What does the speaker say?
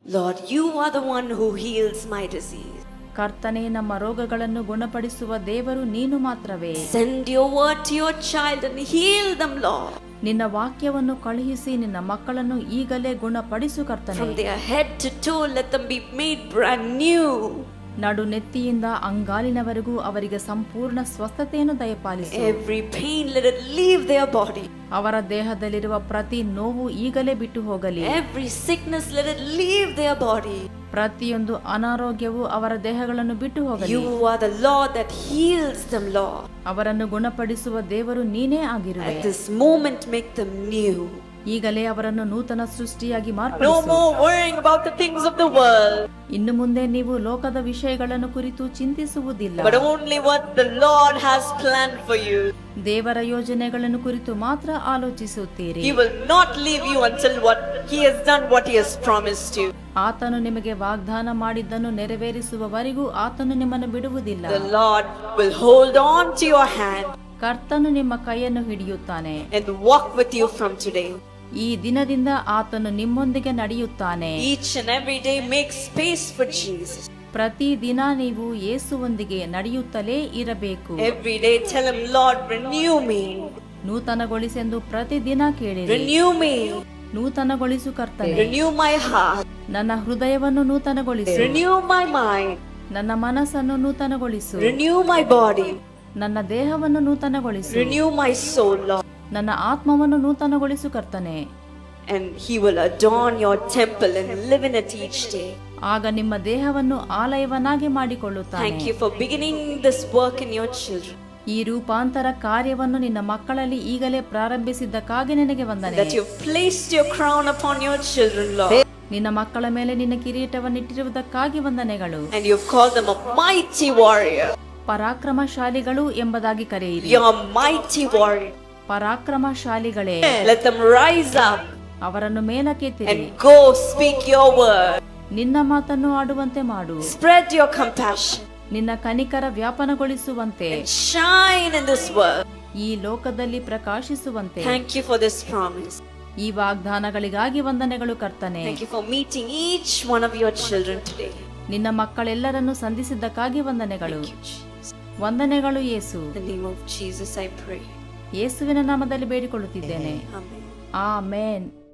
Lord, you are the one who heals my disease. ಕರ್ತನೇ, ನಮ್ಮ ರೋಗಗಳನ್ನು ಗುಣಪಡಿಸುವ ದೇವರು ನೀನು ಮಾತ್ರವೇ. Send your word to your child and heal them, Lord. ನಿನ್ನ ವಾಕ್ಯವನ್ನು ಕಳುಹಿಸಿ ನಿನ್ನ ಮಕ್ಕಳನ್ನು ಈಗಲೇ ಗುಣಪಡಿಸು ಕರ್ತನೇ. From their head to toe, let them be made brand new. ನಡು ನೆತ್ತಿಯಿಂದ ಅಂಗಾಲಿನವರೆಗೂ ಅವರಿಗೆ ಸಂಪೂರ್ಣ ಸ್ವಸ್ಥತೆಯನ್ನು ದಯಪಾಲಿಸು. Every pain, let it leave their body. ಅವರ ದೇಹದಲ್ಲಿರುವ ಪ್ರತಿ ನೋವು ಈಗಲೇ ಬಿಟ್ಟು ಹೋಗಲಿ. Every sickness, let it leave their body. ಪ್ರತಿಯೊಂದು ಅನಾರೋಗ್ಯವು ಅವರ ದೇಹಗಳನ್ನು ಬಿಟ್ಟು ಹೋಗಲಿ. You are the Lord that heals them, Lord. ಅವರನ್ನು ಗುಣಪಡಿಸುವ ದೇವರು ನೀನೇ ಆಗಿರುವೆ. At this moment, make them new. ಈಗಲೇ ಅವರನ್ನು ನೂತನ ಸೃಷ್ಟಿಯಾಗಿ No ಮಾರ್ಪಡಿಸು. more worrying about the things of the world, ಇನ್ನು ಮುಂದೆ ನೀವು ಲೋಕದ ವಿಷಯಗಳನ್ನು ಕುರಿತು ಚಿಂತಿಸುವುದಿಲ್ಲ. but only what the Lord has planned for you. ದೇವರ ಯೋಜನೆಗಳನ್ನು ಕುರಿತು ಮಾತ್ರ ಆಲೋಚಿಸುತ್ತೀರಿ. He will not leave you until He has done what He has promised you. ಆತನು ನಿಮಗೆ ವಾಗ್ದಾನ ಮಾಡಿದ್ದನ್ನು ನೆರವೇರಿಸುವವರೆಗೂ ಆತನು ನಿಮ್ಮನ್ನು ಬಿಡುವುದಿಲ್ಲ. The Lord will hold on to your hand ಕರ್ತನು ನಿಮ್ಮ ಕೈಯನ್ನು ಹಿಡಿಯುತ್ತಾನೆ and walk with you from today. ಈ ದಿನದಿಂದ ಆತನು ನಿಮ್ಮೊಂದಿಗೆ ನಡೆಯುತ್ತಾನೆ. Each and every day, make space for Jesus. ಪ್ರತಿ ದಿನ ನೀವು ಯೇಸುವೊಂದಿಗೆ ನಡೆಯುತ್ತಲೇ ಇರಬೇಕು. Every day, tell Him, Lord, renew me. ನೂತನಗೊಳಿಸೆಂದು ಪ್ರತಿ ದಿನ ಕೇಳಿರಿ. Renew me. ನೂತನಗೊಳಿಸು ಕರ್ತನೇ. Renew my heart. ನನ್ನ ಹೃದಯವನ್ನು ನೂತನಗೊಳಿಸು. Renew my mind. ನನ್ನ ಮನಸ್ಸನ್ನು ನೂತನಗೊಳಿಸು. Renew my body. ನನ್ನ ದೇಹವನ್ನು ನೂತನಗೊಳಿಸು. Renew my soul, Lord. ನನ್ನ ಆತ್ಮವನ್ನು ನೂತನಗೊಳಿಸು ಕರ್ತನೇ. And He will adorn your temple and live in it each day. ಆಗ ನಿಮ್ಮ ದೇಹವನ್ನು ಆಲಯವನ್ನಾಗಿ ಮಾಡಿಕೊಳ್ಳುತ್ತಾನೆ. Thank you for beginning this work in your children. ಈ ರೂಪಾಂತರ ಕಾರ್ಯವನ್ನು ನಿನ್ನ ಮಕ್ಕಳಲ್ಲಿ ಈಗಲೇ ಪ್ರಾರಂಭಿಸಿದ್ದಕ್ಕಾಗಿ ನಿನಗೆ ವಂದನೆ. That you've placed your crown upon your children, Lord. ನಿನ್ನ ಮಕ್ಕಳ ಮೇಲೆ ನಿನ್ನ ಕಿರೀಟವನ್ನಿಟ್ಟಿರುವುದಕ್ಕಾಗಿ ವಂದನೆಗಳು. And you've called them a mighty warrior. ಪರಾಕ್ರಮಶಾಲಿಗಳು ಎಂಬುದಾಗಿ ಕರೆಯಿರಿ. You're a mighty warrior. ಪರಾಕ್ರಮಶಾಲಿಗಳೇ, Let them rise up ಅವರನ್ನು ಮೇಲಕ್ಕೆತ್ತಿರಿ. and go speak your word. ನಿನ್ನ ಮಾತನ್ನು ಆಡುವಂತೆ ಮಾಡು. Spread your compassion ನಿನ್ನ ಕನಿಕರ ವ್ಯಾಪನಗೊಳಿಸುವಂತೆ, and shine in this world. ಈ ಲೋಕದಲ್ಲಿ ಪ್ರಕಾಶಿಸುವಂತೆ. Thank you for this promise. ಈ ವಾಗ್ದಾನಗಳಿಗಾಗಿ ವಂದನೆಗಳು ಕರ್ತನೆ. Thank you for meeting each one of your children today. ನಿನ್ನ ಮಕ್ಕಳೆಲ್ಲರನ್ನು ಸಂಧಿಸಿದ್ದಕ್ಕಾಗಿ ವಂದನೆಗಳು. Thank you, Jesus. ವಂದನೆಗಳು ಯೇಸು. In the name of Jesus I pray. ಯೇಸುವಿನ ನಾಮದಲ್ಲಿ ಬೇಡಿಕೊಳ್ಳುತ್ತಿದ್ದೇನೆ. Amen. ಆಮೆನ್.